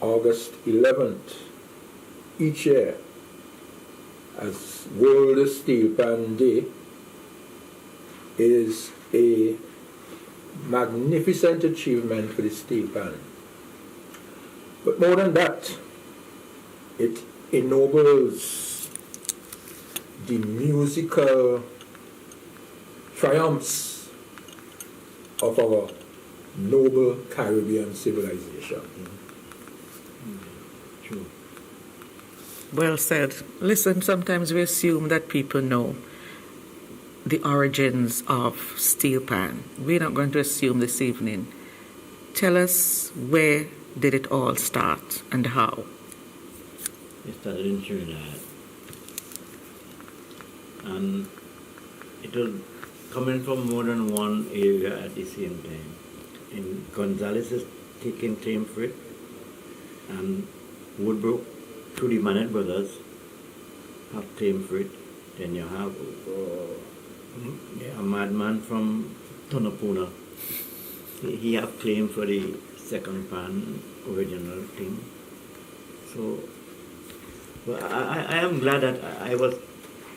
August 11th each year as World Steel Pan Day is a magnificent achievement for the steel pan. But more than that, it ennobles the musical triumphs of our noble Caribbean civilization. True. Well said. Listen, sometimes we assume that people know the origins of steel pan. We're not going to assume this evening. Tell us, where did it all start and how? It started in Trinidad. And it was coming from more than one area at the same time. And Gonzales is taking claim for it, and Woodbrook, through the Manet brothers, have claim for it. Then you have a madman from Tonopuna. He have claim for the second pan original thing. So, well, I am glad that I was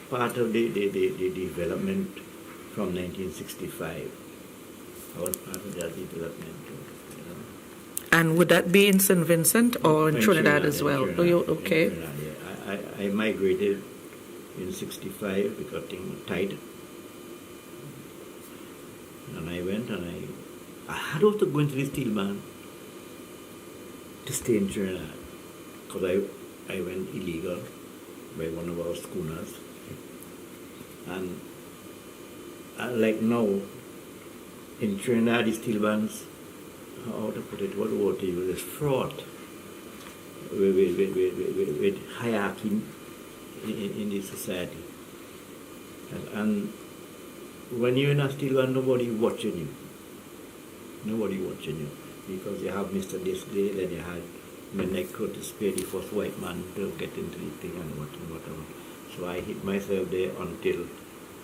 part of the development from 1965. I was part of that development. And would that be in St. Vincent or in Trinidad as well? Trinidad, Oh, you okay? Trinidad, yeah. I migrated in 65 because things were tight. And I went and I had also go into the steel band to stay in Trinidad because I went illegal by one of our schooners. And like now, in Trinidad, the steel bands, how to put it, what word to use, is fraught with hierarchy in the society. And when you're in a steel band, nobody watching you. Nobody watching you. Because you have Mr. Display, then you had Midnight Curtis Pay, the first white man to get into the thing and whatever. So I hit myself there until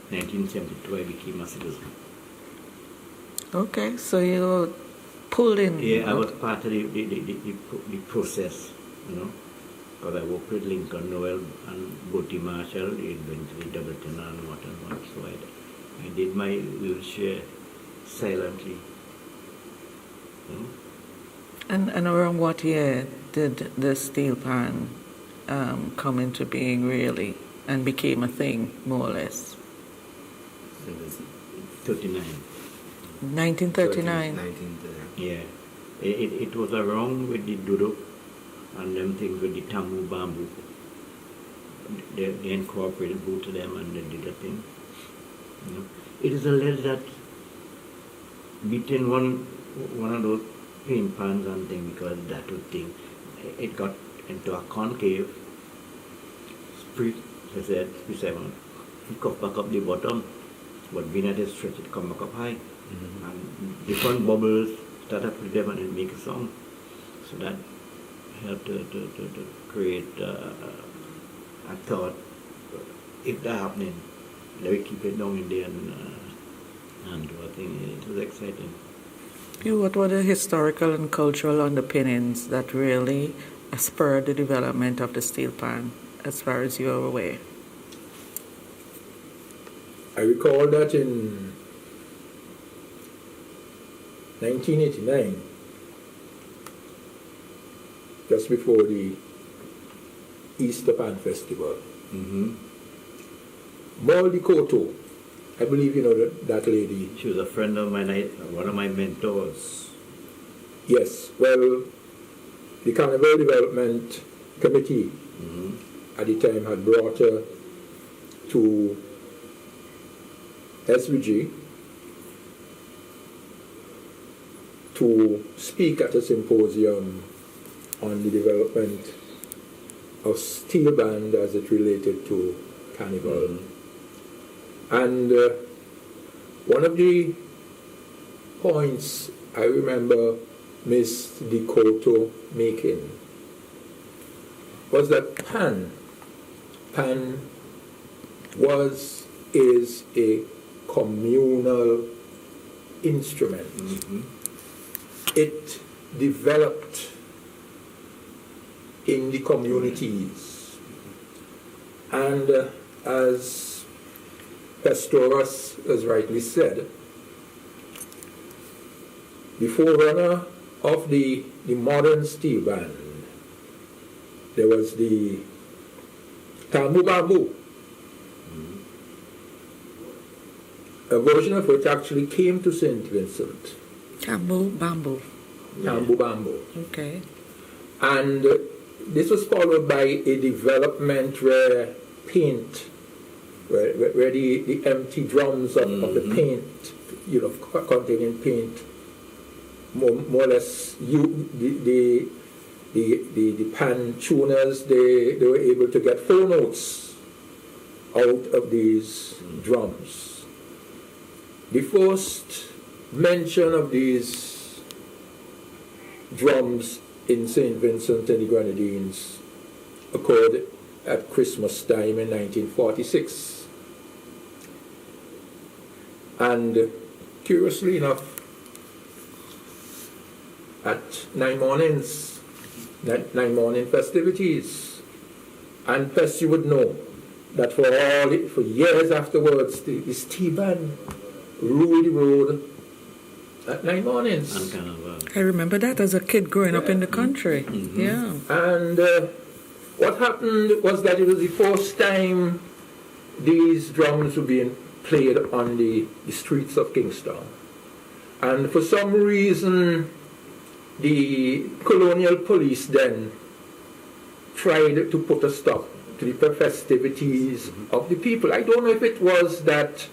1972 I became a citizen. Okay, so you were pulled in. Yeah, I was part of the process, you know, because I worked with Lincoln Noel and Bertie Marshall, eventually Doubleton and what. So I did my little share silently. You know? And around what year did the steel pan come into being really and became a thing, more or less? 39. 1939. 1939. Yeah. It was around with the duduk and them things with the tamu bamboo. They incorporated both of them and they did a thing. You know? It is a lead that between one of those paint pans and thing, because that would thing, it got into a concave sprit, I said, P7. It cut back up the bottom, but being at a stretch, it come back up high. Mm-hmm. And different bubbles started with them and it make a song. So that helped to create a thought, if that happening, let me keep it down in there and do a thing. It was exciting. What were the historical and cultural underpinnings that really spurred the development of the steel pan, as far as you are aware? I recall that in 1989, just before the Easter Pan Festival, Moldy Koto, I believe you know that lady. She was a friend of mine, one of my mentors. Yes, well, the Carnival Development Committee at the time had brought her to SVG to speak at a symposium on the development of steel band as it related to Carnival. And one of the points I remember Miss Dikoto making was that pan is a communal instrument. It developed in the communities. And as Pastorus has rightly said, the forerunner of the modern steel band, there was the Tambu Bambu, a version of which actually came to St. Vincent. Tambu Bambu. Tambu Bambu. Okay. And this was followed by a development where paint, where the empty drums of the paint, containing paint, more or less, the pan tuners, they were able to get 4 notes out of these drums. The first mention of these drums in St. Vincent and the Grenadines occurred at Christmas time in 1946. And curiously enough, at nine morning festivities, and Pest, you would know that for years afterwards, the steel band ruled the road at 9 mornings. I remember that as a kid growing up in the country. Mm-hmm. Yeah. And what happened was that it was the first time these drums were being played on the streets of Kingston. And for some reason, the colonial police then tried to put a stop to the festivities of the people. I don't know if it was that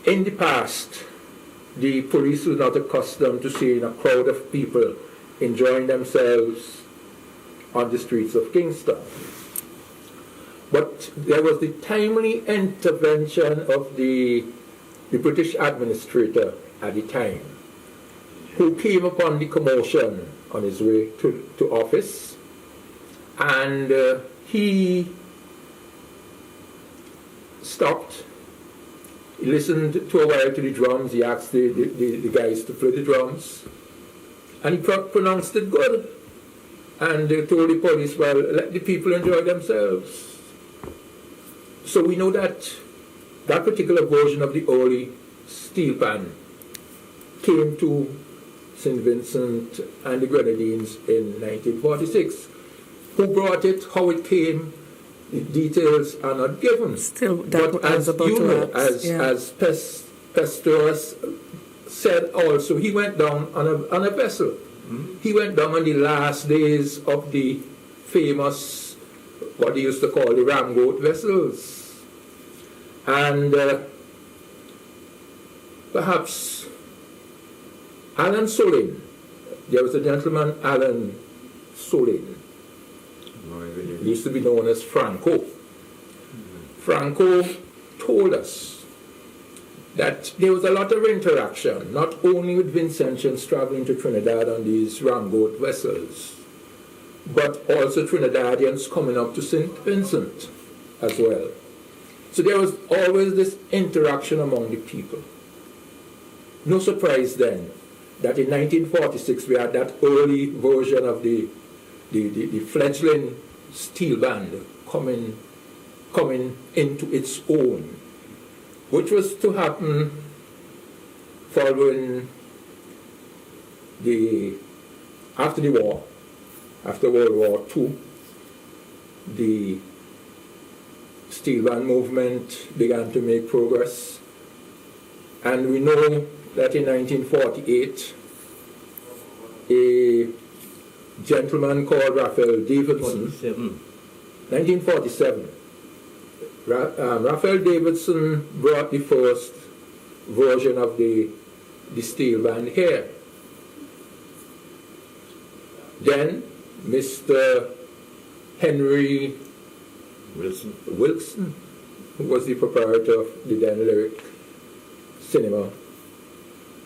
in the past, the police were not accustomed to seeing a crowd of people enjoying themselves on the streets of Kingston. But there was the timely intervention of the British administrator at the time, who came upon the commotion on his way to office, and he stopped. He listened to a while to the drums. He asked the guys to play the drums, and he pronounced it good. And they told the police, well, let the people enjoy themselves. So we know that that particular version of the early steel band came to St. Vincent and the Grenadines in 1946. Who brought it, how it came, the details are not given. Still, that but was about to ask. As Pastorus said also, he went down on a vessel. Mm-hmm. He went down on the last days of the famous, what they used to call the ramboat vessels. And perhaps Alan Solin, there was a gentleman, Alan Solin, he used to be known as Franco. Franco told us that there was a lot of interaction, not only with Vincentians traveling to Trinidad on these ramboat vessels, but also Trinidadians coming up to St. Vincent as well. So there was always this interaction among the people. No surprise then that in 1946 we had that early version of the fledgling steel band coming into its own, which was to happen following after World War II. The steel band movement began to make progress, and we know that in 1948 a gentleman called Raphael Davidson, 1947, Raphael Davidson brought the first version of the steel band here. Then Mr. Henry Wilson, who was the proprietor of the then Lyric Cinema,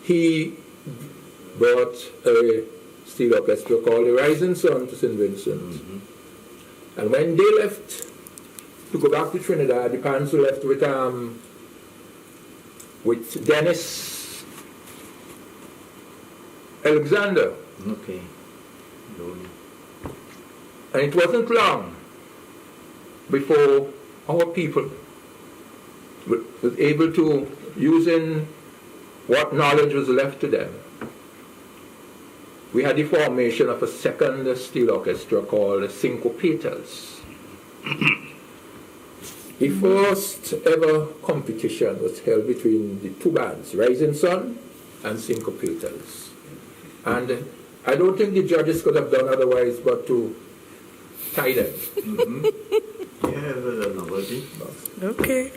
he brought a steel orchestra called the Rising Sun to St. Vincent. Mm-hmm. And when they left to go back to Trinidad, the Pans were left with Dennis Alexander. Okay. And it wasn't long before our people was able to, using what knowledge was left to them, we had the formation of a second steel orchestra called the Syncopators. The first ever competition was held between the two bands, Rising Sun and Syncopators. And I don't think the judges could have done otherwise but to tie them. Yeah, it was a novelty. Okay.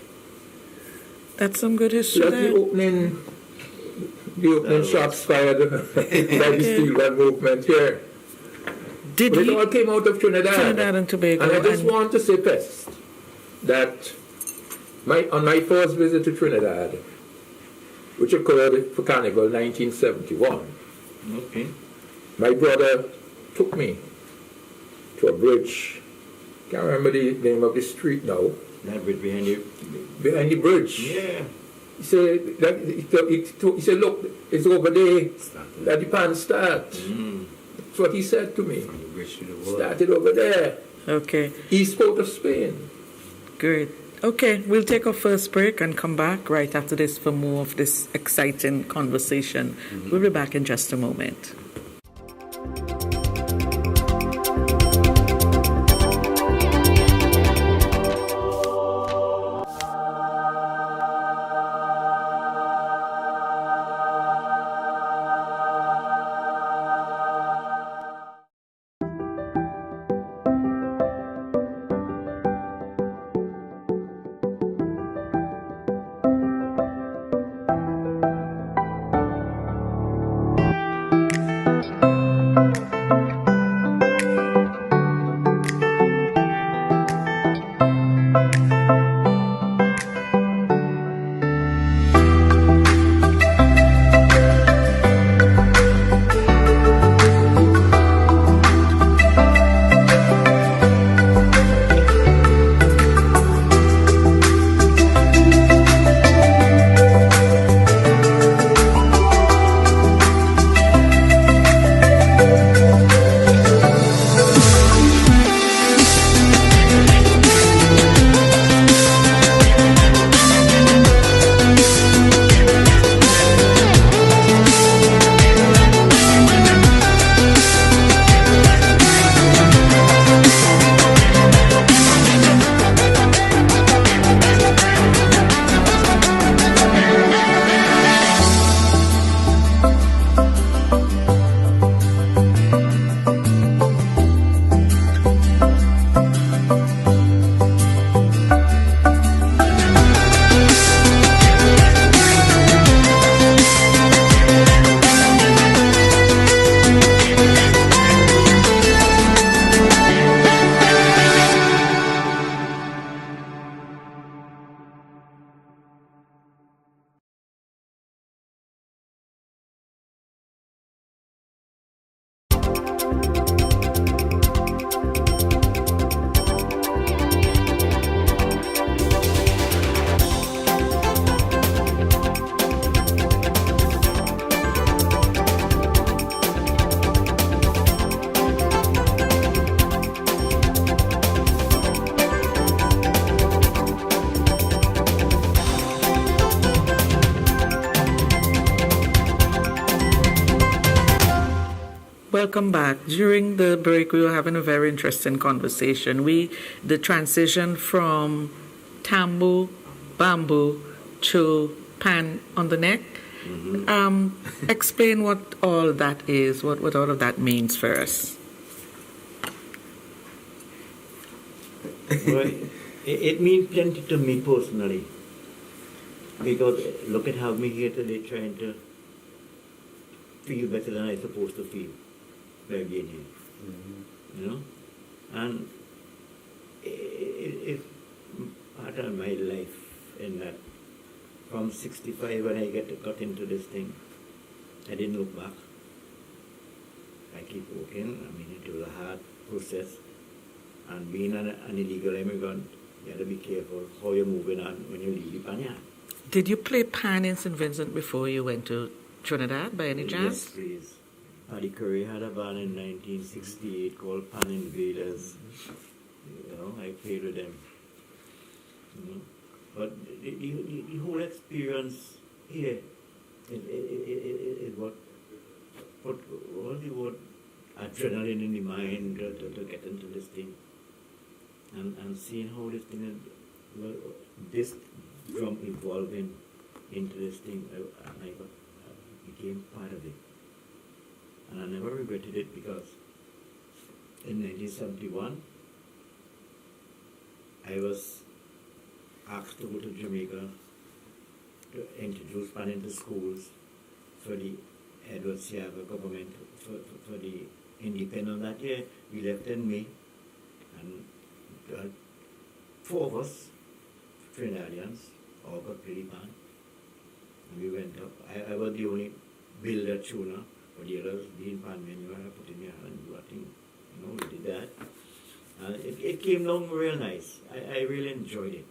That's some good history That's there. the opening shots fired by the steel band movement here. Did But it he? all came out of Trinidad. And Tobago. And I just want to say first that on my first visit to Trinidad, which occurred for Carnival 1971, Okay. my brother took me to a bridge. Can't remember the name of the street now. That bit behind you. Behind the bridge. Yeah. He said, look, it's over there that the pan starts. That's what he said to me. Started over there. Okay. East coast of Spain. Great. Okay, we'll take our first break and come back right after this for more of this exciting conversation. We'll be back in just a moment. Welcome back. During the break, we were having a very interesting conversation. The transition from tambour, bamboo to pan on the neck. Explain what all that is, what all of that means for us. Well, it means plenty to me personally. Because look at how me here today trying to feel better than I'm supposed to feel by being here. You know? And it's part of my life in that from 65 when I got into this thing, I didn't look back. I keep working. I mean, it was a hard process. And being an illegal immigrant, you have to be careful how you're moving on when you leave the Panya. Did you play pan in St. Vincent before you went to Trinidad by any chance? Yes, please. Paddy Curry had a band in 1968 called Pan Invaders. You know, I played with them. You know. But the whole experience here is what the word adrenaline in the mind to get into this thing. And seeing how this thing is, well, this drum evolving into this thing, I became part of it. And I never regretted it because in 1971, I was asked to go to Jamaica to introduce pan into schools for the Edward Siaga government for the independence that year. We left in May, and four of us, Trinidadians, all got pretty pan. And we went up. I was the only builder tuner, but the others being pan men, you had to put in your hand and do a thing. You know, we did that. And it came along real nice. I really enjoyed it.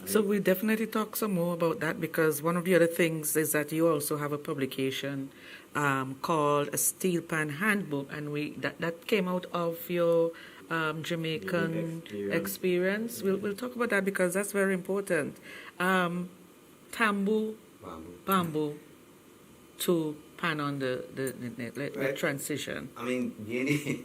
So we definitely talk some more about that, because one of the other things is that you also have a publication called a Steel Pan Handbook, and that came out of your Jamaican experience. We'll talk about that because that's very important. Bamboo to pan on the transition. I mean,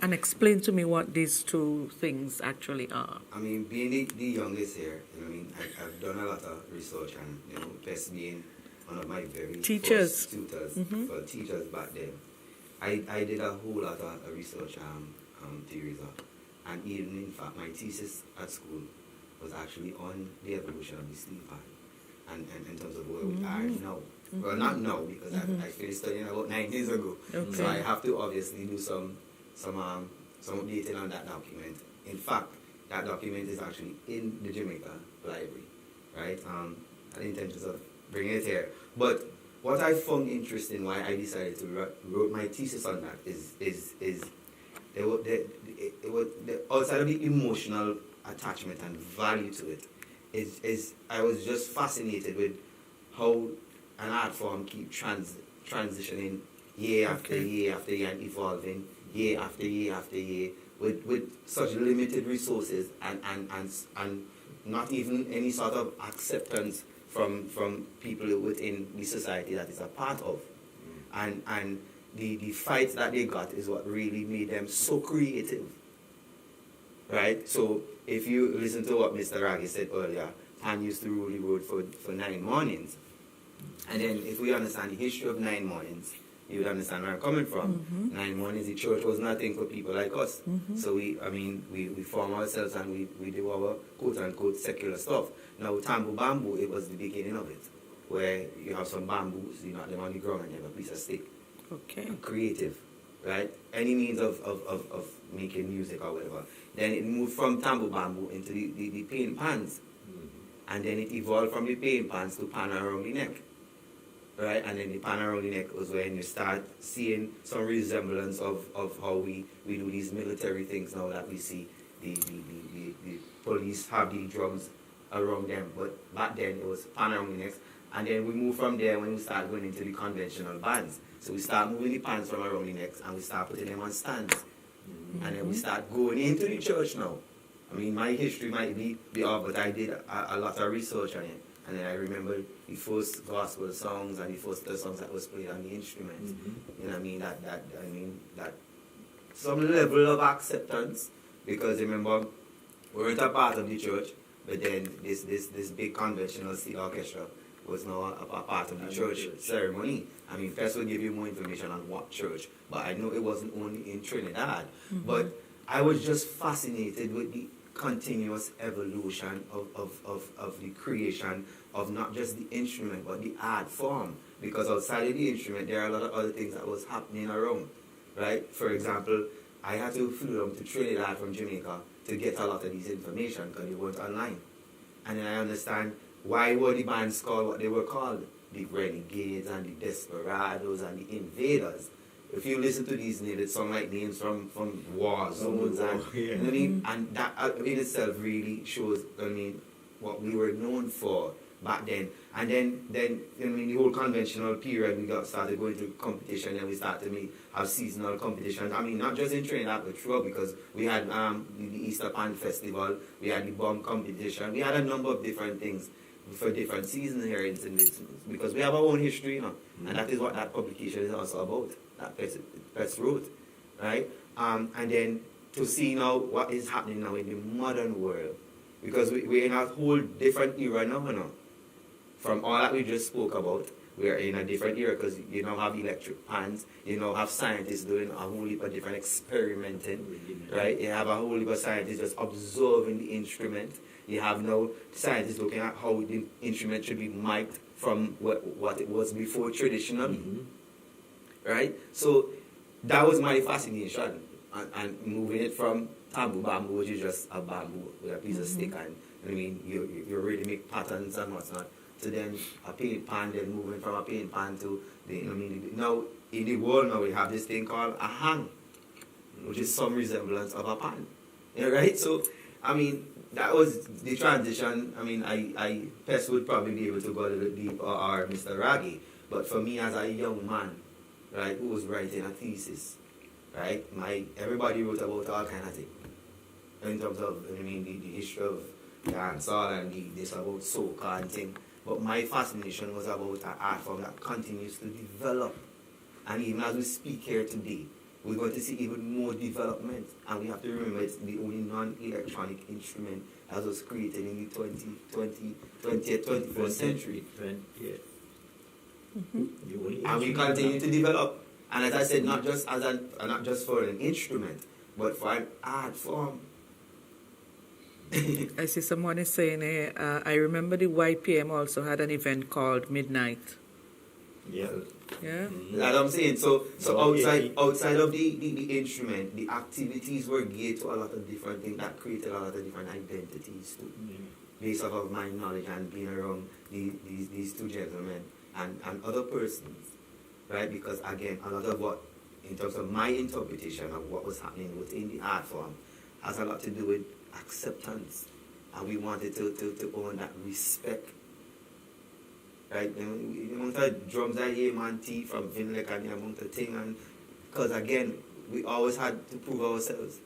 and explain to me what these two things actually are. I mean, being the youngest here, you know, I mean, I've done a lot of research, and you know, Bess being one of my very teachers, first tutors for teachers back then, I did a whole lot of research theories, and even in fact, my thesis at school was actually on the evolution of the steel pan, and in terms of where we are now. Well, not now, because I finished studying about 9 years ago. Okay. So I have to obviously do some updating on that document. In fact, that document is actually in the Jamaica library, right? I intentions of bringing it here. But what I found interesting, why I decided to wrote my thesis on that, is it was outside of the emotional attachment and value to it, is I was just fascinated with how an art form keep transitioning year after year after year, and evolving year after year after year with such limited resources and not even any sort of acceptance from people within the society that is a part of. And the fight that they got is what really made them so creative. Right? So if you listen to what Mr. Raggi said earlier, Pan used to rule the road for 9 mornings. And then if we understand the history of 9 mornings, you would understand where I'm coming from. 9 mornings, the church was nothing for people like us. So we form ourselves and we do our quote-unquote secular stuff. Now, Tambu Bamboo, it was the beginning of it, where you have some bamboos, you knock them on the ground and you have a piece of stick. Okay. Creative, right? Any means of making music or whatever. Then it moved from Tambu Bamboo into the paint pans. And then it evolved from the paint pans to pan around the neck. Right? And then the pan around the neck was when you start seeing some resemblance of how we do these military things now, that we see the police have the drums around them. But back then it was pan around the neck. And then we move from there when we start going into the conventional bands. So we start moving the pans from around the necks and we start putting them on stands. And then we start going into the church now. I mean, my history might be off, but I did a lot of research on it. And then I remember the first gospel songs and the first songs that was played on the instruments. You know what I mean? That some level of acceptance, because remember, we weren't a part of the church, but then this big conventional steel orchestra was now a part of the church ceremony. I mean, Fess will give you more information on what church, but I know it wasn't only in Trinidad. But I was just fascinated with the continuous evolution of the creation of not just the instrument but the art form, because outside of the instrument there are a lot of other things that was happening around, right? For example, I had to flew them to Trinidad from Jamaica to get a lot of these information because they weren't online. And then I understand why were the bands called what they were called, the Renegades and the Desperados and the Invaders. If you listen to these names, it sound like names from war zones, and you know what I mean? And that in itself really shows, I mean, what we were known for back then. And then in the whole conventional period, we got started going to competition, and we started to have seasonal competitions. I mean, not just in Trinidad, but throughout, because we had the Easter Pan Festival, we had the bomb competition, we had a number of different things for different seasons here in this, because we have our own history, and that is what that publication is also about, that Pets Route, right? And then to see now what is happening now in the modern world, because we're in a whole different era now. From all that we just spoke about, we are in a different era, because you now have electric pans, you now have scientists doing a whole heap of different experimenting, right? You have a whole heap of scientists just observing the instrument. You have now scientists looking at how the instrument should be mic'd from what it was before traditionally, right? So that was my fascination, and moving it from taboo bamboo, which is just a bamboo with a piece of stick, and I mean you really make patterns and whatnot, to then a paint pan, then moving from a paint pan to now in the world now we have this thing called a hang, which is some resemblance of a pan, right? So I mean, that was the transition. I mean, I Pest would probably be able to go a little deep, or Mr. Raggy, but for me as a young man, right, who was writing a thesis, right, everybody wrote about all kind of things in terms of, the history of dancehall and this about soca and thing. But my fascination was about an art form that continues to develop, and even as we speak here today, we're going to see even more development, and we have to remember it's the only non-electronic instrument that was created in the 20th, 21st century. And we continue to develop, and as I said, not just for an instrument, but for an art form. I see someone is saying here, I remember the YPM also had an event called Midnight. Yeah. Yeah. That's what I'm saying. So outside of the instrument, the activities were geared to a lot of different things that created a lot of different identities too. Based off of my knowledge and being around these two gentlemen and other persons, right? Because again, a lot of what, in terms of my interpretation of what was happening within the art form, has a lot to do with acceptance, and we wanted to own that respect. Right, the amount of drums I hear, man, T from Vinlek, and the amount of thing, and because again, we always had to prove ourselves,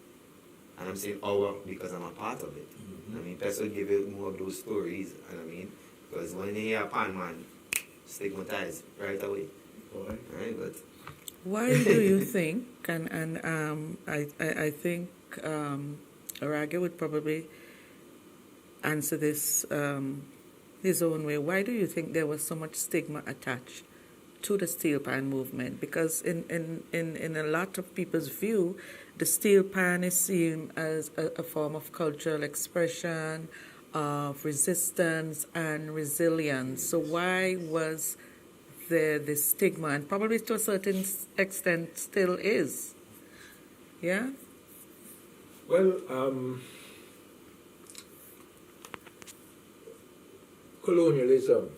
and I'm saying our because I'm a part of it. I mean, Pest will give you more of those stories, and because when they hear a pan man, stigmatized right away. Right, but why do you think? And I think Arage would probably answer this. His own way. Why do you think there was so much stigma attached to the steel pan movement? Because in a lot of people's view, the steel pan is seen as a form of cultural expression, of resistance and resilience. So why was there this stigma, and probably to a certain extent still is? Yeah? Well, colonialism,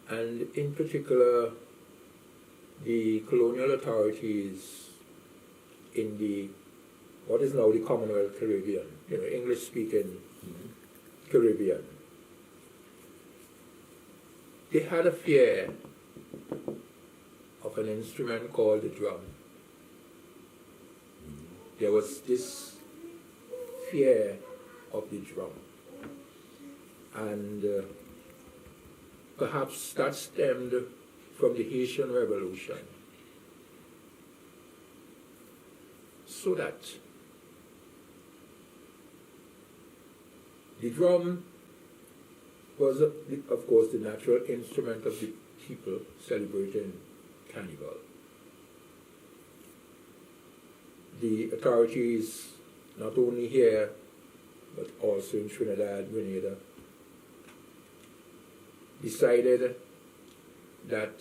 and in particular the colonial authorities in what is now the Commonwealth Caribbean, English-speaking Caribbean, they had a fear of an instrument called the drum. There was this fear of the drum. And perhaps that stemmed from the Haitian Revolution. So that the drum was, of course, the natural instrument of the people celebrating Carnival. The authorities, not only here, but also in Trinidad, Grenada, decided that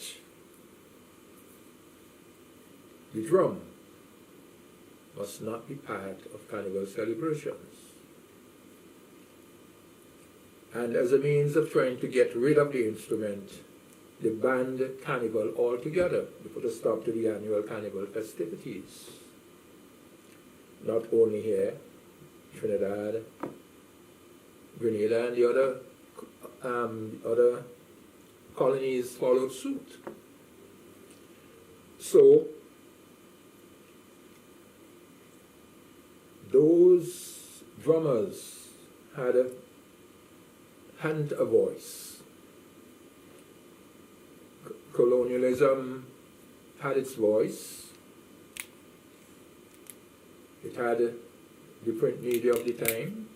the drum must not be part of Carnival celebrations. And as a means of trying to get rid of the instrument, they banned Carnival altogether. They put a stop to the annual Carnival festivities. Not only here, Trinidad, Grenada and the other colonies followed suit. So those drummers hadn't a voice. Colonialism had its voice. It had the print media of the time,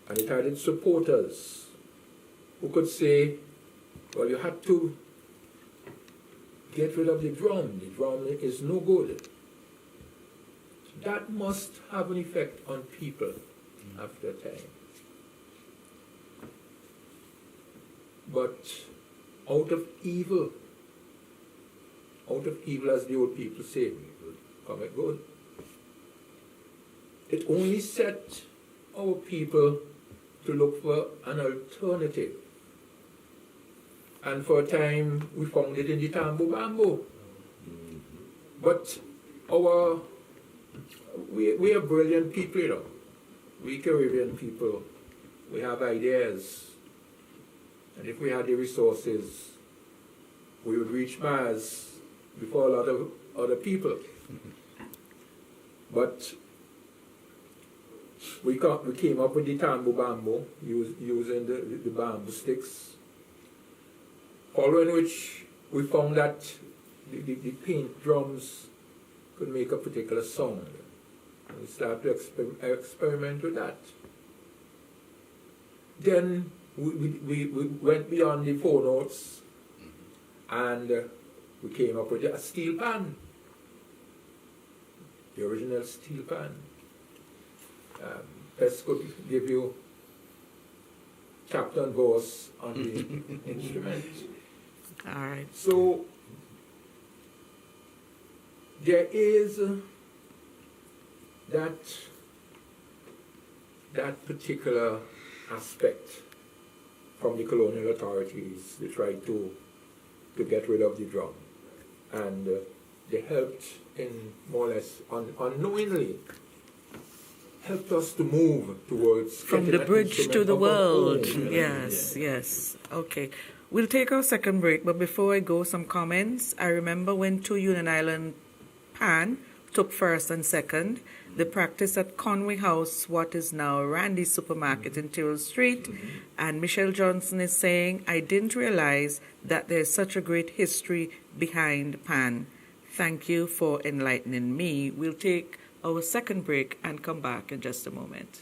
and it had its supporters who could say, well, you had to get rid of the drum. The drum is no good. That must have an effect on people after a time. But out of evil as the old people say, cometh good. It only set our people to look for an alternative. And for a time, we found it in the Tambo Bambo. But we are brilliant people, you know. We Caribbean people, we have ideas. And if we had the resources, we would reach Mars before a lot of other people. But we came up with the Tambo Bambo, using the bamboo sticks, following which we found that the paint drums could make a particular sound. And we started to experiment with that. Then we went beyond the 4 notes, and we came up with a steel pan, the original steel pan. Pest could give you chapter and verse on the instrument. All right. So there is that particular aspect from the colonial authorities. They tried to get rid of the drum, and they helped in more or less unknowingly helped us to move towards From getting the an bridge instrument to the of our world. own. Yes. Okay. We'll take our second break, but before I go, some comments. I remember when 2 Union Island Pan took first and second. The practice at Conway House, what is now Randy's Supermarket in Tyrrell Street. And Michelle Johnson is saying, I didn't realize that there's such a great history behind Pan. Thank you for enlightening me. We'll take our second break and come back in just a moment.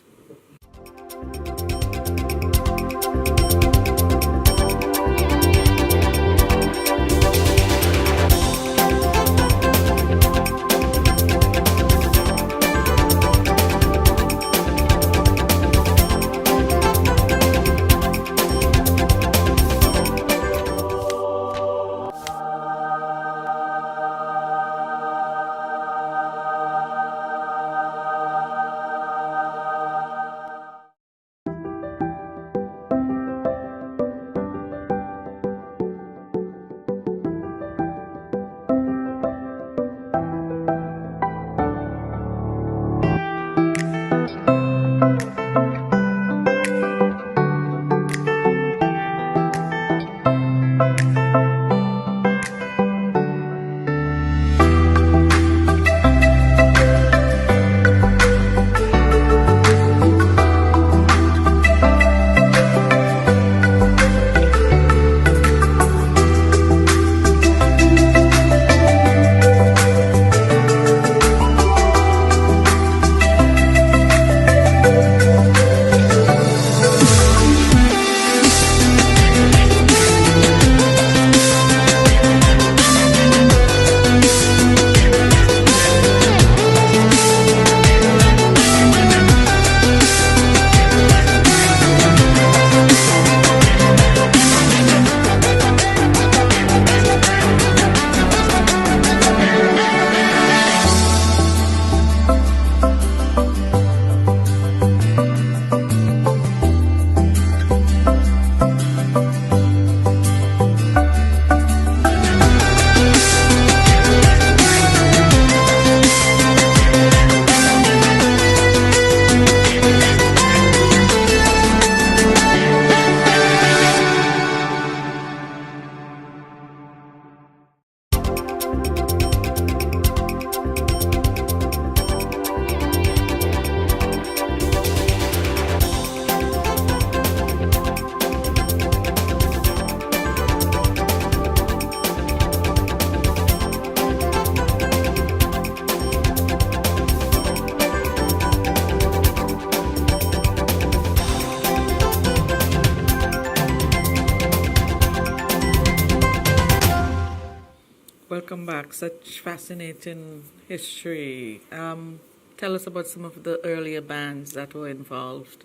welcome back. Such fascinating history. Tell us about some of the earlier bands that were involved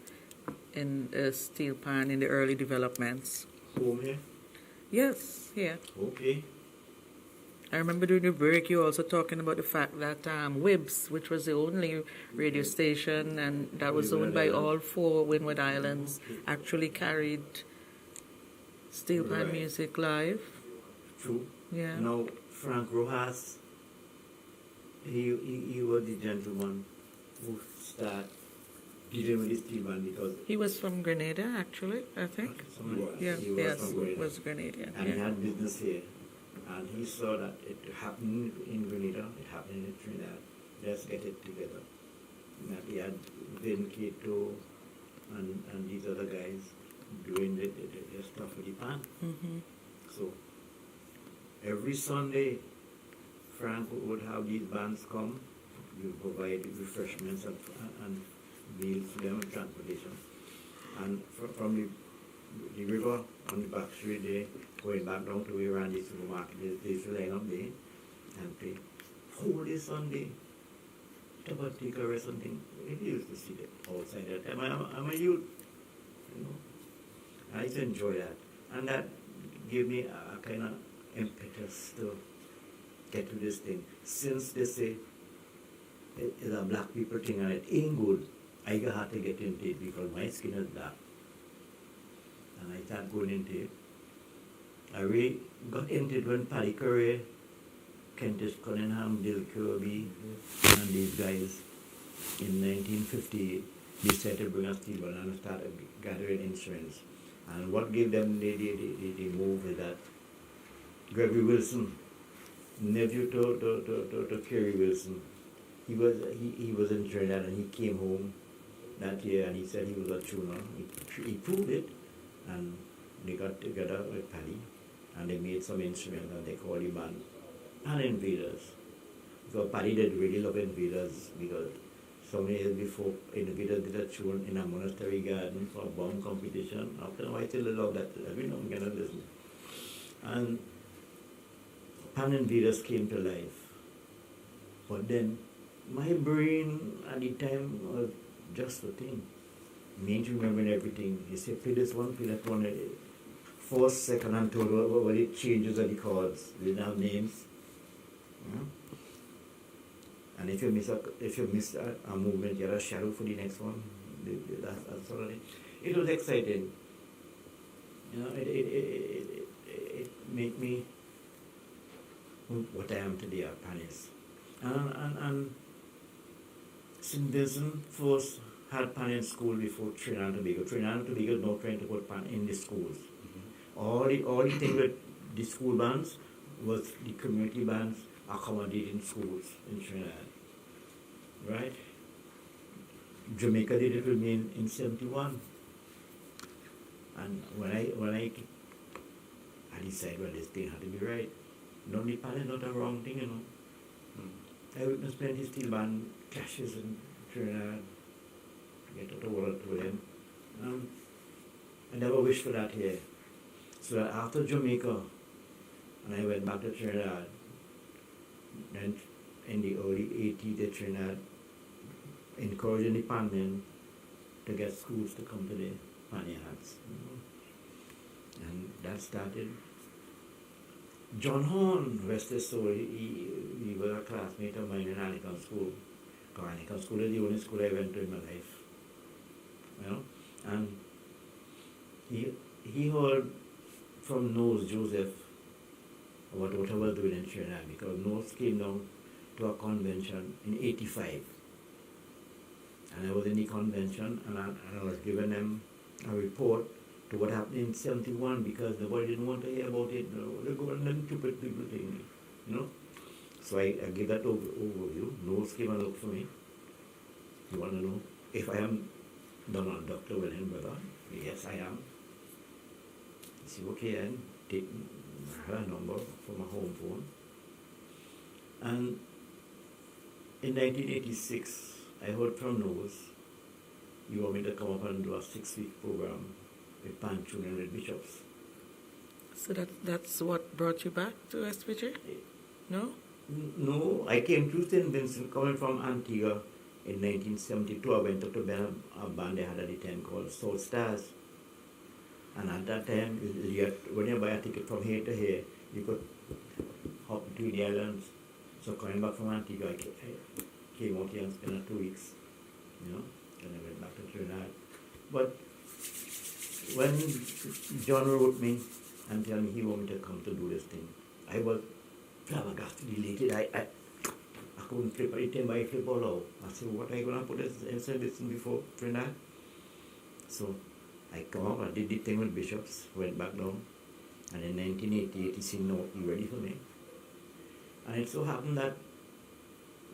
in Steel Pan in the early developments. Home here? Yes, yeah. Okay. I remember during the break you also talking about the fact that Wibs, which was the only radio station and that was owned by all four Windward Islands, actually carried Steel Pan music live. True. Yeah. Now, Frank Rojas, he was the gentleman who started dealing with the steel band because He was from Grenada, actually, I think. Yeah, he was yes, from Grenada. was Grenadian. And he Yeah. had business here. And he saw that it happened in Grenada, it happened in Trinidad. Let's get it together. That he had Vin Cato and these other guys doing the stuff with the pan. Mm-hmm. So every Sunday, Frank would have these bands come. We provide refreshments and meals to them and transportation. And from the river on the back street there, going back down to where around the supermarket, they used to line up there and play. Holy Sunday, Tabatika or something. We used to see that outside that time. I'm a youth, you know. I used to enjoy that. And that gave me a kind of impetus to get to this thing. Since they say it's a black people thing and it ain't good, I had to get into it because my skin is black. And I started going into it. I really got into it when Paddy Curry, Kentish Cunningham, Dill Kirby, and these guys in 1958 decided to bring us steel band and started gathering instruments. And what gave them the move is that Gregory Wilson, nephew to Kerry Wilson, he was in Trinidad and he came home that year and he said he was a tuner. He proved it, and they got together with Paddy and they made some instruments and they called the band Pan Invaders. So Paddy did really love Invaders because some years before Invaders did a tune in a monastery garden for a bomb competition. After I still love that. Every now and again I listen. And Pan Invaders came to life. But then my brain at the time was just a thing. Me remembering everything. You say play this one, play that one. First, second, and third, what the changes of the chords. They didn't have names. And if you miss a movement, you have a shadow for the next one. That's all it. It was exciting. You know, it made me what I am today at Panis. And St. Vincent first had pan in school before Trinidad and Tobago. Trinidad and Tobago is now trying to put pan in the schools. Mm-hmm. All the thing with the school bands was the community bands accommodating schools in Trinidad. Right? Jamaica did it with me in 71. And when I decided, well, this thing had to be right. No, the pan is not a wrong thing, you know. I witnessed plenty steel band clashes in Trinidad. Get out of water to them. I never wished for that here. So after Jamaica, and I went back to Trinidad, then in the early 80s, the Trinidad encouraging the pan men to get schools to come to the Panyards. And that started. John Horn, rest his soul, he was a classmate of mine in Annicon School. Annicon School is the only school I went to in my life. You know? And he heard from Nose Joseph about what I was doing in Trinidad because Nose came down to a convention in 85. And I was in the convention and I was giving them a report to what happened in 71 because nobody didn't want to hear about it. They go and them stupid people thing, you know. So I gave that overview. Nose came and looked for me. You want to know if I am Donald Dr. William brother? Yes, I am. He said, okay, and take her number from my home phone. And in 1986, I heard from Nose, you want me to come up and do a 6-week program with Pan tuning with bishops. So that's what brought you back to SVJ? No? No, I came to St. Vincent coming from Antigua in 1972. I went up to a band they had at the time called Soul Stars. And at that time, when you buy a ticket from here to here, you could hop between the islands. So coming back from Antigua, I came out here and spent 2 weeks, you know, and I went back to Trinidad. But when John wrote me and told me he wanted me to come to do this thing, I was flabbergasted, elated. I couldn't flip anything by flip all out. I said, what are you going to put this in service before Trinidad? So I come up, I did the thing with Bishops, went back down, and in 1988 he said, no, you ready for me? And it so happened that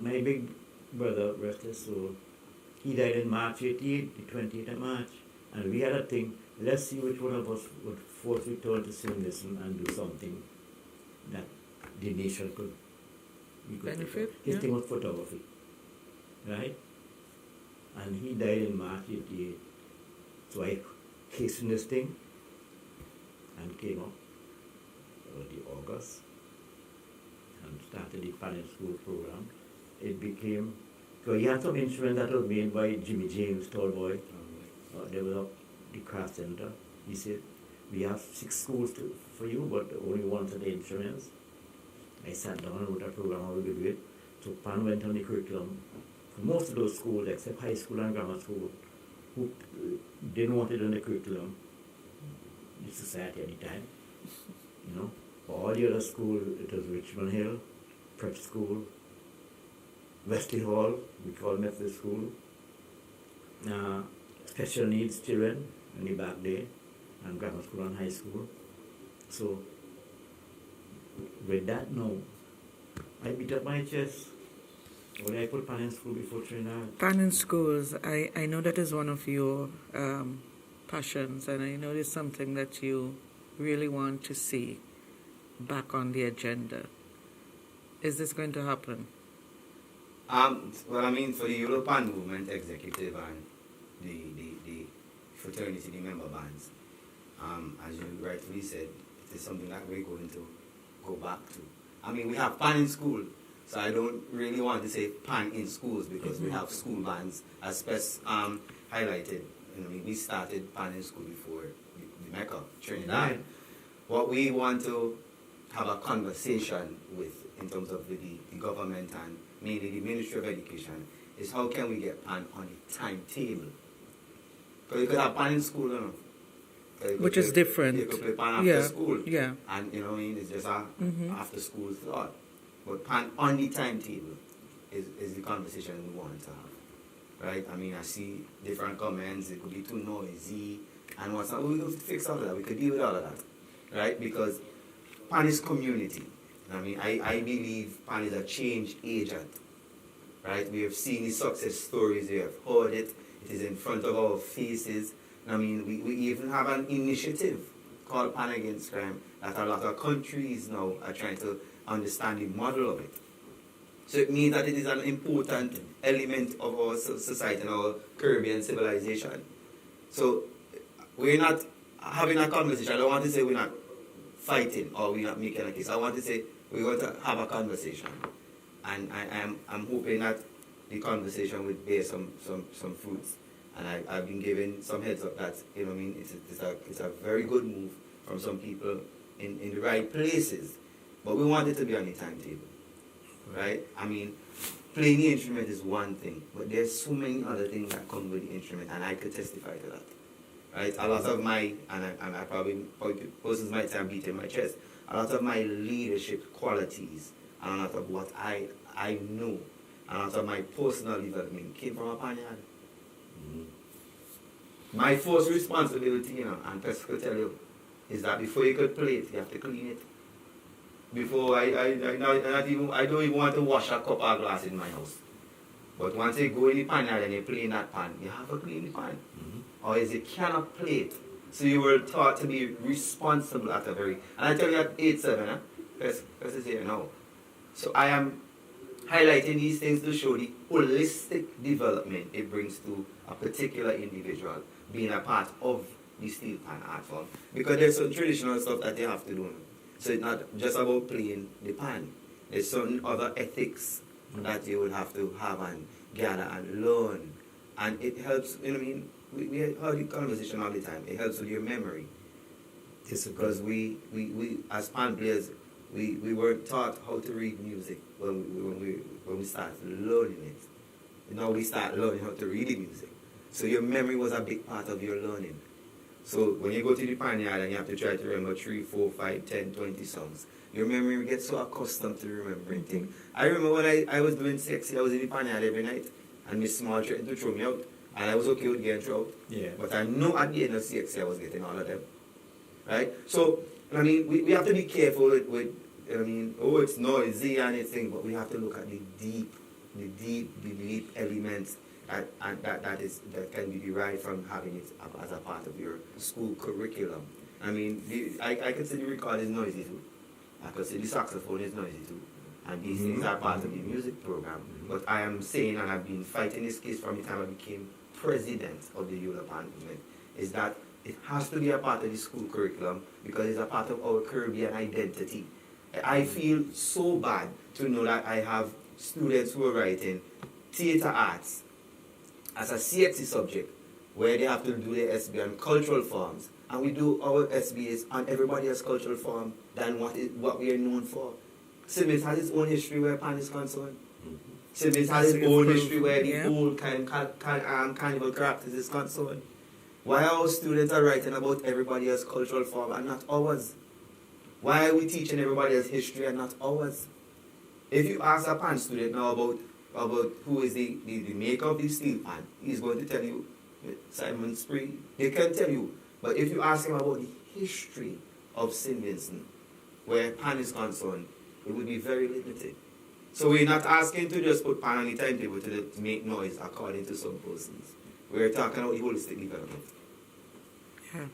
my big brother, rest his soul, he died in March 88, the 28th of March, and we had a thing, let's see which one of us would force return to St. Vincent and do something that the nation could Benefit, his yeah. thing was photography, right? And he died in March 88. So I hastened this thing and came up early August and started the panel school program. It became, because he had some instrument that was made by Jimmy James, tall boy. They were up the craft center. He said, we have 6 schools for you, but only one of the instruments. I sat down and wrote a program how we could do it. So Pan went on the curriculum for most of those schools, except high school and grammar school, who didn't want it on the curriculum, the society at the time, you know. For all the other schools, it was Richmond Hill, prep school, Wesley Hall, we call Methodist school, special needs children in the back day, and grammar school and high school. So with that now, I beat up my chest. When I put Pan in school before Trinidad. Pan in schools, I know that is one of your passions, and I know it's something that you really want to see back on the agenda. Is this going to happen? Well, I mean, for the European movement executive and the fraternity, the member bands, as you rightfully said, it is something that we're going to go back to. I mean, we have Pan in school, so I don't really want to say Pan in schools because we have school bands, as Spes highlighted. I mean, we started Pan in school before the Mecca, Trinidad. Right. What we want to have a conversation with in terms of the government and mainly the Ministry of Education is how can we get Pan on the timetable? Because you could have Pan in school, you know. Which is different. You could play Pan after school. Yeah. And you know what I mean, it's just a after school thought. But Pan on the timetable is the conversation we want to have. Right? I mean, I see different comments, it could be too noisy and what's not. We could fix all of that. We could deal with all of that. Right? Because Pan is community. I mean, I believe Pan is a change agent. Right? We have seen the success stories, we have heard it. It is in front of our faces. I mean, we even have an initiative called Pan Against Crime that a lot of countries now are trying to understand the model of it. So it means that it is an important element of our society and our Caribbean civilization. So we're not having a conversation. I don't want to say we're not fighting or we're not making a case. I want to say we're going to have a conversation. And I'm hoping that the conversation will bear some fruits. And I've been given some heads up that, you know what I mean, it's a very good move from some people in the right places. But we want it to be on the timetable, right? I mean, playing the instrument is one thing, but there's so many other things that come with the instrument, and I could testify to that, right? A lot of my, and I probably persons might say I'm beating my chest, a lot of my leadership qualities and a lot of what I know, and a lot of my personal development came from a panyard. My first responsibility, you know, and Pes could tell you, is that before you could play it, you have to clean it. Before I don't even want to wash a cup or glass in my house. But once you go in the pan and you play in that pan, you have to clean the pan. Or is it cannot play it. So you were taught to be responsible at a very, and I tell you at 8-7, Pes is here now. So I am highlighting these things to show the holistic development it brings to a particular individual being a part of the steel pan art form. Because there's some traditional stuff that they have to do. So it's not just about playing the pan. There's certain other ethics that you will have to have and gather and learn. And it helps, you know what I mean? We have the conversation all the time. It helps with your memory. Because we as band players, we weren't taught how to read music when we started learning it. Now we start learning how to read the music. So your memory was a big part of your learning. So when you go to the Pioneer and you have to try to remember 3, 4, 5, 10, 20 songs, your memory gets so accustomed to remembering things. I remember when I was doing sexy, I was in the Pioneer every night, and Miss Small threatened to throw me out. And I was okay with getting thrown out. Yeah. But I know at the end of sexy I was getting all of them. Right? So, I mean, we have to be careful with I mean, it's noisy and everything, but we have to look at the deep elements that can be derived from having it as a part of your school curriculum. I mean, I can say the record is noisy too. I can say the saxophone is noisy too. And these things are part of the music program. But I am saying, and I've been fighting this case from the time I became president of the youth movement, is that it has to be a part of the school curriculum because it's a part of our Caribbean identity. I feel so bad to know that I have students who are writing theatre arts as a CXC subject where they have to do their SB on cultural forms, and we do our SBs on everybody else's cultural form than what we are known for. Simmons has its own history where Pan is concerned. Simmons has its own history where the old carnival characters is concerned. Why our students are writing about everybody else's cultural form and not ours? Why are we teaching everybody else's history and not ours? If you ask a Pan student now about who is the maker of the steel pan, he's going to tell you Simon Spree. He can tell you. But if you ask him about the history of St. Vincent, where Pan is concerned, it would be very limited. So we're not asking to just put Pan on the timetable to make noise according to some persons. We're talking about the holistic development. Yeah.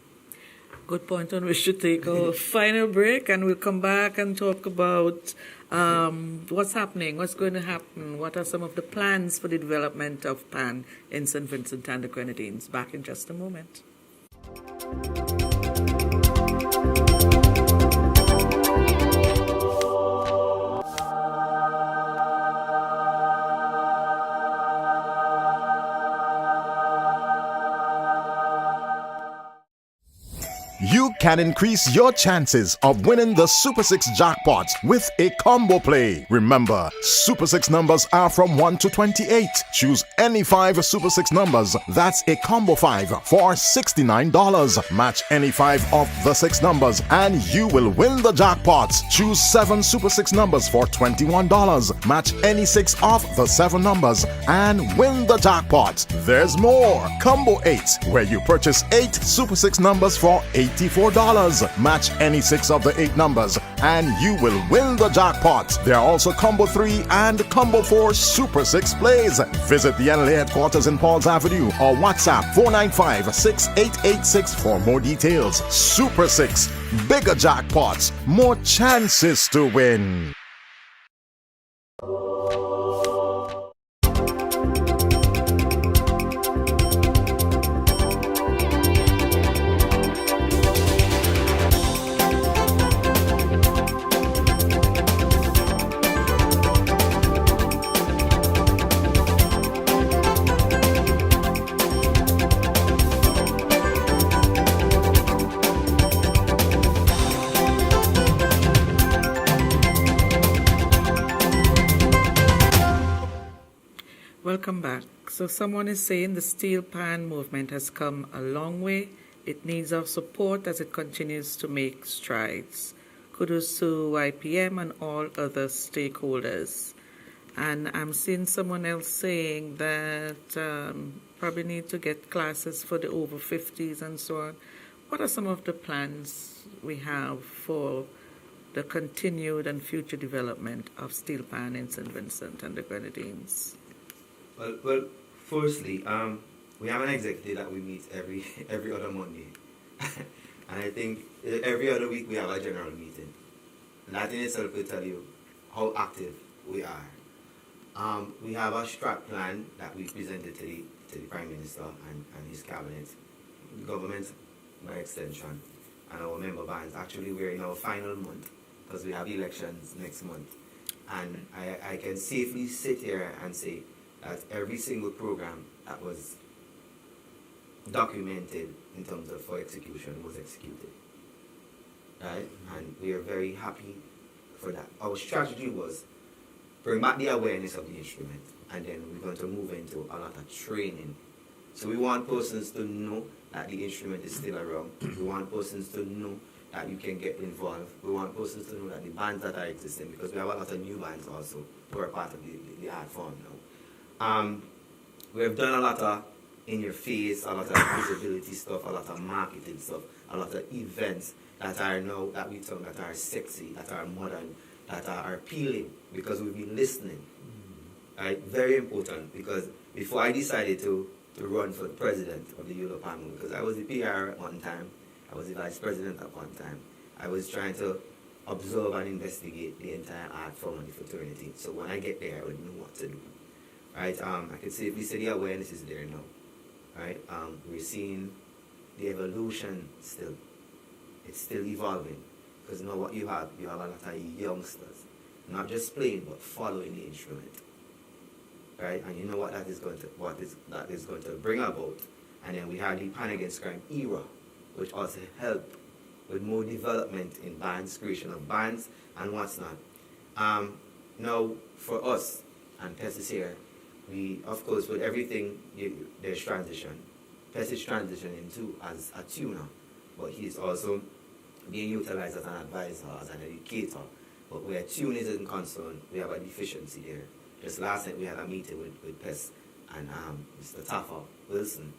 Good point on which to take a final break, and we'll come back and talk about what's happening, what's going to happen, what are some of the plans for the development of PAN in St. Vincent and the Grenadines. Back in just a moment. You can increase your chances of winning the Super 6 jackpot with a combo play. Remember, Super 6 numbers are from 1 to 28. Choose any 5 Super 6 numbers. That's a combo 5 for $69. Match any 5 of the 6 numbers and you will win the jackpot. Choose 7 Super 6 numbers for $21. Match any 6 of the 7 numbers and win the jackpot. There's more. Combo 8, where you purchase 8 Super 6 numbers for $84. Match any 6 of the 8 numbers and you will win the jackpot. There are also Combo 3 and Combo 4 Super 6 plays. Visit the NLA headquarters in Pauls Avenue or WhatsApp 495-6886 for more details. Super 6, bigger jackpots, more chances to win. Welcome back. So someone is saying the steel pan movement has come a long way. It needs our support as it continues to make strides. Kudos to YPM and all other stakeholders. And I'm seeing someone else saying that probably need to get classes for the over 50s and so on. What are some of the plans we have for the continued and future development of steel pan in St. Vincent and the Grenadines? Well, firstly, we have an executive that we meet every other Monday. And I think every other week we have a general meeting. And that in itself will tell you how active we are. We have a strat plan that we presented to the Prime Minister and his cabinet, the government by extension, and our member bands. Actually, we're in our final month because we have elections next month. And I can safely sit here and say that every single program that was documented in terms of for execution was executed. Right? And we are very happy for that. Our strategy was bring back the awareness of the instrument, and then we're going to move into a lot of training. So we want persons to know that the instrument is still around. We want persons to know that you can get involved. We want persons to know that the bands that are existing, because we have a lot of new bands also who are part of the art form now. We have done a lot of in your face, a lot of visibility stuff, a lot of marketing stuff, a lot of events that are now, that we talk, that are sexy, that are modern, that are appealing, because we've been listening. Right? Very important, because before I decided to run for president of the Yolo panel, because I was the PR at one time, I was the vice president at one time, I was trying to observe and investigate the entire art form and the fraternity. So when I get there, I would know what to do. Right? I can safely say the awareness is there now. Right? We're seeing the evolution still. It's still evolving. Because now what you have a lot of youngsters, not just playing, but following the instrument. Right? And you know what that is going to bring about. And then we had the Pan Against Crime era, which also helped with more development in bands, creation of bands, and what's not. Now, for us, and Pest is here, we, of course, with everything, there's transition. Pest is transitioning too as a tuner, but he's also being utilized as an advisor, as an educator. But where tuning isn't concerned, we have a deficiency there. Just last night we had a meeting with Pest and Mr. Taffa Wilson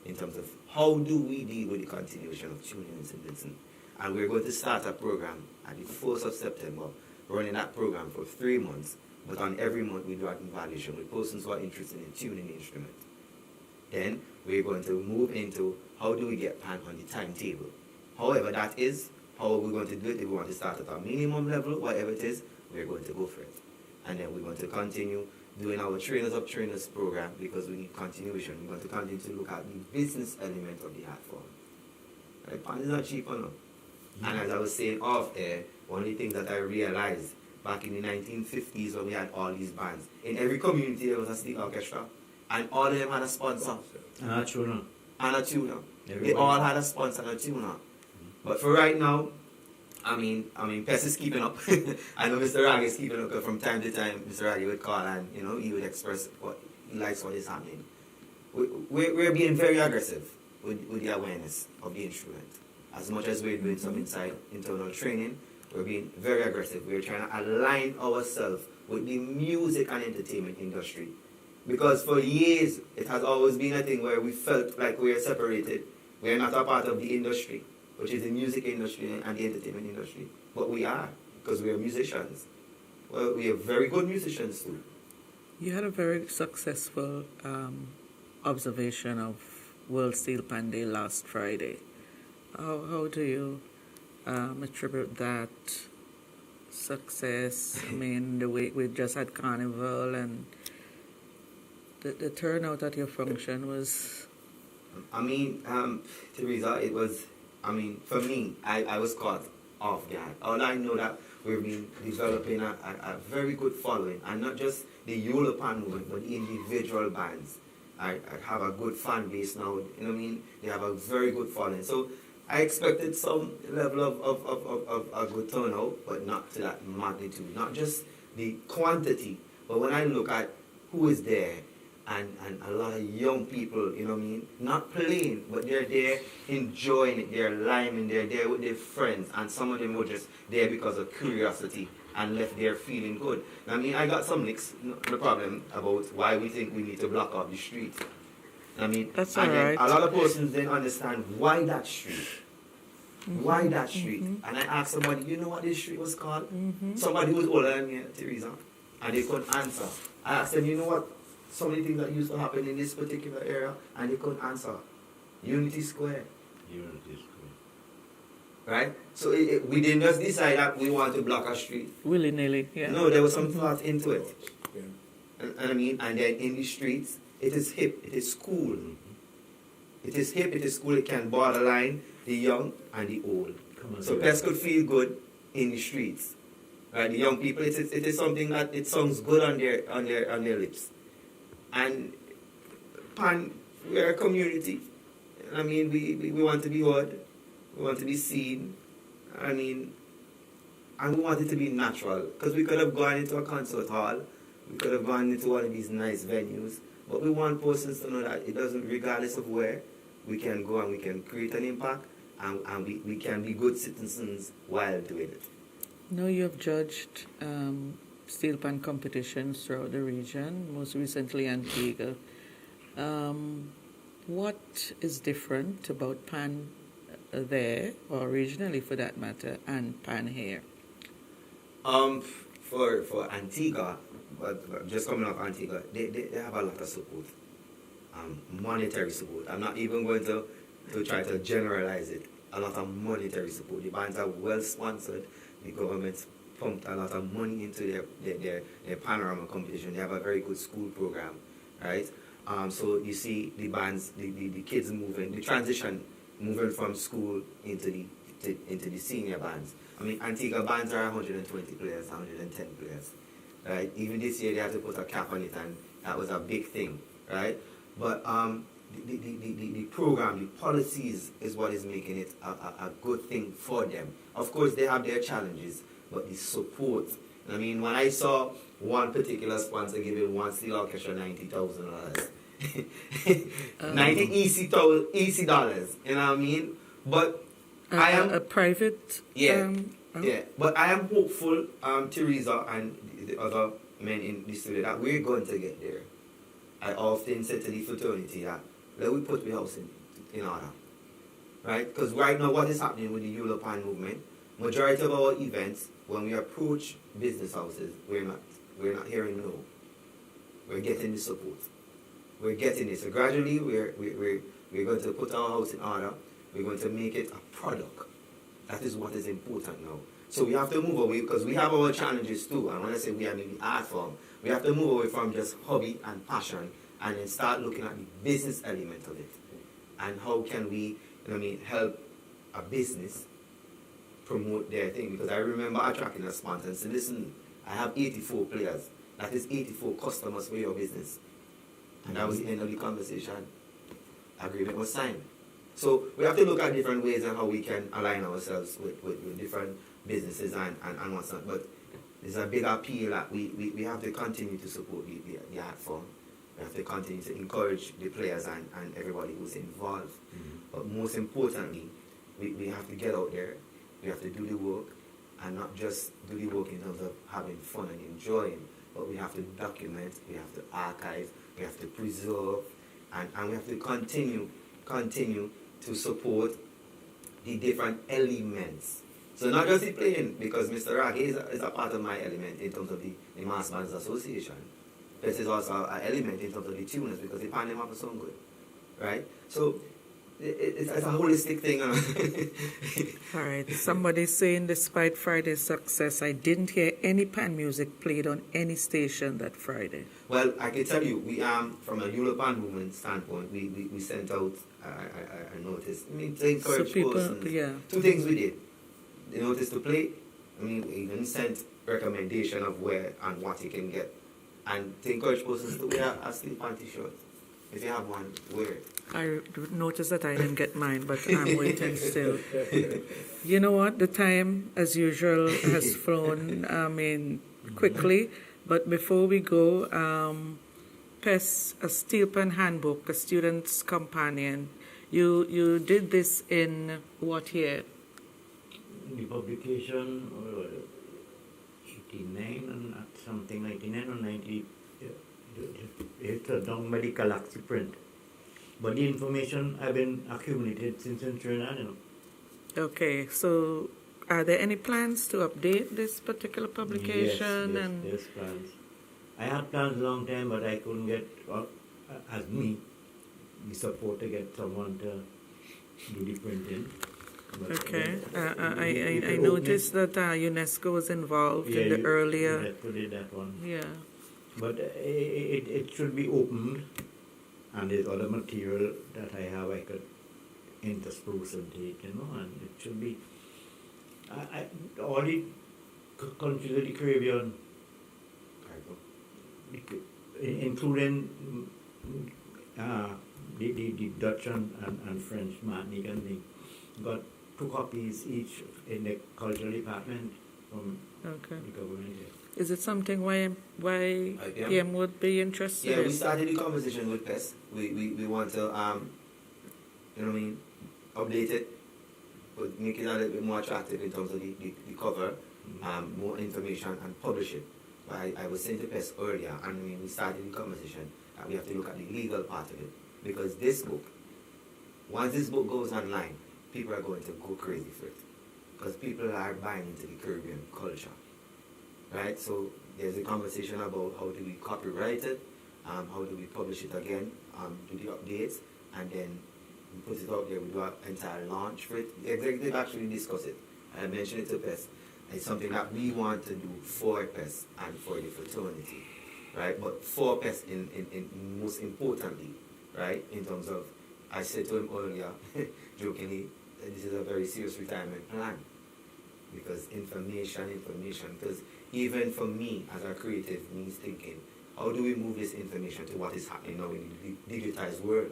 in terms of how do we deal with the continuation of tuning in St. Vincent. And we're going to start a program at the 1st of September, running that program for 3 months. But on every month we do an evaluation with persons who are interested in tuning the instrument. Then we're going to move into how do we get Pan on the timetable. However that is, how are we going to do it? If we want to start at a minimum level, whatever it is, we're going to go for it. And then we're going to continue doing our Trainers of Trainers program, because we need continuation. We're going to continue to look at the business element of the art form. Right? Pan is not cheap enough. And as I was saying off air, one of the things that I realized back in the 1950s when we had all these bands, in every community there was a steel orchestra, and all of them had a sponsor. And a tuner. And a tuner. Everybody. They all had a sponsor and a tuner. But for right now, I mean, Pest is keeping up. I know Mr. Raggy is keeping up, because from time to time, Mr. Raggy would call and, he would express what he likes, what is happening. We're being very aggressive with the awareness of the instrument. As much as we're doing some internal training, we're being very aggressive. We're trying to align ourselves with the music and entertainment industry. Because for years, it has always been a thing where we felt like we are separated. We are not a part of the industry, which is the music industry and the entertainment industry. But we are, because we are musicians. Well, we are very good musicians too. You had a very successful observation of World Steel Pan Day last Friday. How do you attribute that success? I mean, the way we just had Carnival, and the turnout at your function was... Teresa, it was... for me, I was caught off guard. All I know that we've been developing a very good following, and not just the Yolo Pan movement, but the individual bands. I have a good fan base now, They have a very good following. So I expected some level of a good turnout, but not to that magnitude. Not just the quantity, but when I look at who is there, and a lot of young people, not playing, but they're there enjoying it, they're liming, they're there with their friends, and some of them were just there because of curiosity and left there feeling good. I got some licks, no problem, about why we think we need to block off the street. That's all right. A lot of persons didn't understand why that street. Why that street? And I asked somebody, you know what this street was called? Somebody who was older than me, Teresa, and they couldn't answer. I asked them, you know what? So many things that used to happen in this particular area, and they couldn't answer. Unity Square. Unity Square. Right? So we didn't just decide that we want to block a street. Willy-nilly, yeah. No, there was some thought into it. Yeah. And then in the streets, it is hip, it is cool. It is hip, it is cool, it can borderline the young and the old. So Pest could feel good in the streets. right? The young people, it is something that it sounds good on their lips. And pan, we're a community. I mean, we want to be heard, we want to be seen. I mean, and we want it to be natural, because we could have gone into a concert hall, we could have gone into one of these nice venues, but we want persons to know that it doesn't, regardless of where, we can go and we can create an impact, and we can be good citizens while doing it. Now you have judged steel pan competitions throughout the region, most recently Antigua. What is different about pan there, or regionally for that matter, and pan here? For Antigua, but just coming off Antigua, they have a lot of support, monetary support. I'm not even going to try to generalize it. A lot of monetary support. The bands are well sponsored. The government's pumped a lot of money into their panorama competition. They have a very good school program, right? So you see the bands, the kids moving, the transition moving from school into the senior bands. I mean, Antigua bands are 120 players, 110 players, right? Even this year they had to put a cap on it, and that was a big thing, right? But the program, the policies is what is making it a good thing for them. Of course, they have their challenges, but the support. I mean, when I saw one particular sponsor giving one steel orchestra $90,000, 90 easy dollars, you know what I mean? But I am a private. Yeah. But I am hopeful, Teresa and the other men in the studio, that we're going to get there. I often say to the fraternity that let we put the house in order, right? Because right now, what is happening with the European movement? Majority of our events, when we approach business houses, we're not hearing no. We're getting the support. We're getting it. So gradually, we're going to put our house in order. We're going to make it a product. That is what is important now. So we have to move away, because we have our challenges too. And when I say we, I mean the art form. We have to move away from just hobby and passion, and then start looking at the business element of it. And how can we, help a business promote their thing? Because I remember attracting a sponsor and saying, listen, I have 84 players. That is 84 customers for your business. And that was the end of the conversation. Agreement was signed. So we have to look at different ways and how we can align ourselves with different businesses and what's not. But there's a big appeal that we have to continue to support the art form. We have to continue to encourage the players and everybody who's involved. Mm-hmm. But most importantly, we have to get out there. We have to do the work, and not just do the work in terms of having fun and enjoying, but we have to document, we have to archive, we have to preserve, and we have to continue to support the different elements. So not just the playing, because Mr. Raggy is a part of my element in terms of the Mass Bands Association. This is also an element in terms of the tuners, because the pan them have a song good, right? So it's a holistic thing. All right. Somebody saying, despite Friday's success, I didn't hear any pan music played on any station that Friday. Well, I can tell you, we from a European movement standpoint, we sent out a notice. I mean, to encourage persons. Yeah. Two things we did. The notice to play. I mean, we even sent recommendation of where and what you can get, and to encourage persons to wear a steel pan t-shirt. If you have one, wear it. I noticed that I didn't get mine, but I'm waiting still. You know what? The time, as usual, has flown, quickly. But before we go, PES, a steel pan handbook, a student's companion. You did this in what year? The publication, 89 and something, 99 or 90. It's done by the Galaxy print. But the information I've been accumulated since in Trinidad, Okay, so are there any plans to update this particular publication? Yes, plans. I had plans a long time, but I couldn't get, as me, the support to get someone to do the printing. But okay, I noticed that UNESCO was involved in the earlier. UNESCO did that one. Yeah. But it should be opened, and there's other material that I have I could intersperse and take, and it should be. All the countries of the Caribbean, including the Dutch and French Martinique, and they got 2 copies each in the cultural department from Okay. the government. Is it something why PM would be interested Yeah, in? we started the conversation with PES. We want to, update it, but make it a little bit more attractive in terms of the cover, more information, and publish it. But I was saying to PES earlier, and we started the conversation that we have to look at the legal part of it. Because this book, once this book goes online, people are going to go crazy for it. Because people are buying into the Caribbean culture. Right? So there's a conversation about how do we copyright it, how do we publish it again, do the updates, and then we put it out there, we do an entire launch for it. The executive actually discussed it. I mentioned it to PES. It's something that we want to do for PES and for the fraternity. Right? But for PES in most importantly, right, in terms of, I said to him earlier, jokingly, that this is a very serious retirement plan. Because information, because even for me as a creative means thinking, how do we move this information to what is happening now in the digitized world?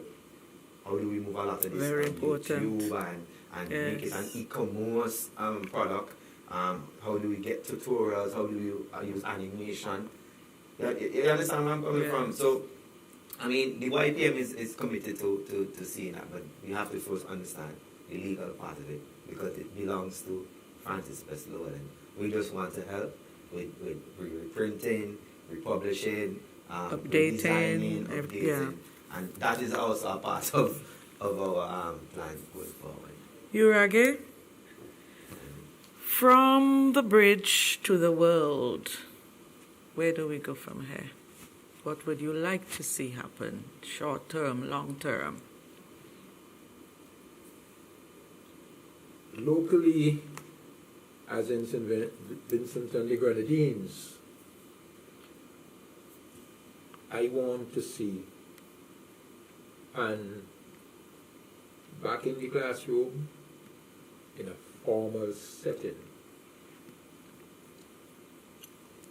How do we move a lot of this Very on important. YouTube and Yes. make it an e-commerce product? How do we get tutorials? How do we use animation? You understand where I'm coming from? So, the YPM is committed to seeing that, but we have to first understand the legal part of it because it belongs to Francis Best Lowell, and we just want to help with reprinting, republishing, Updating, redesigning, updating, and that is also a part of our plan going forward. Urage, from the bridge to the world, where do we go from here? What would you like to see happen, short term, long term? Locally, as in St. Vincent and the Grenadines, I want to see and back in the classroom in a formal setting.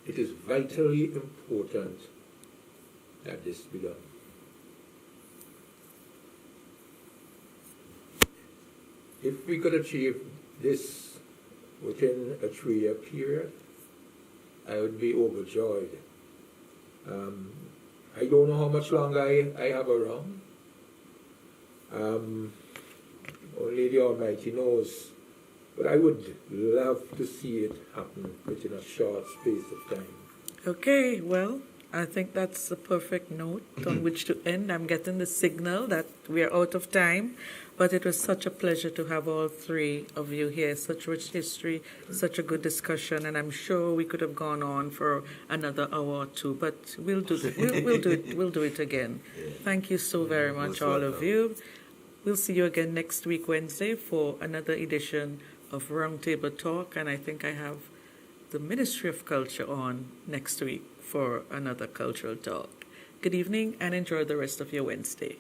It is vitally important that this be done. If we could achieve this within a 3-year period, I would be overjoyed. I don't know how much longer I have around. Only the Almighty knows. But I would love to see it happen within a short space of time. Okay, well, I think that's the perfect note on which to end. I'm getting the signal that we are out of time, but it was such a pleasure to have all 3 of you here. Such rich history, such a good discussion, and I'm sure we could have gone on for another hour or 2, but we'll do it. We'll do it again. Thank you so very much, all of you. We'll see you again next week, Wednesday, for another edition of Roundtable Talk, and I think I have the Ministry of Culture on next week for another cultural talk. Good evening and enjoy the rest of your Wednesday.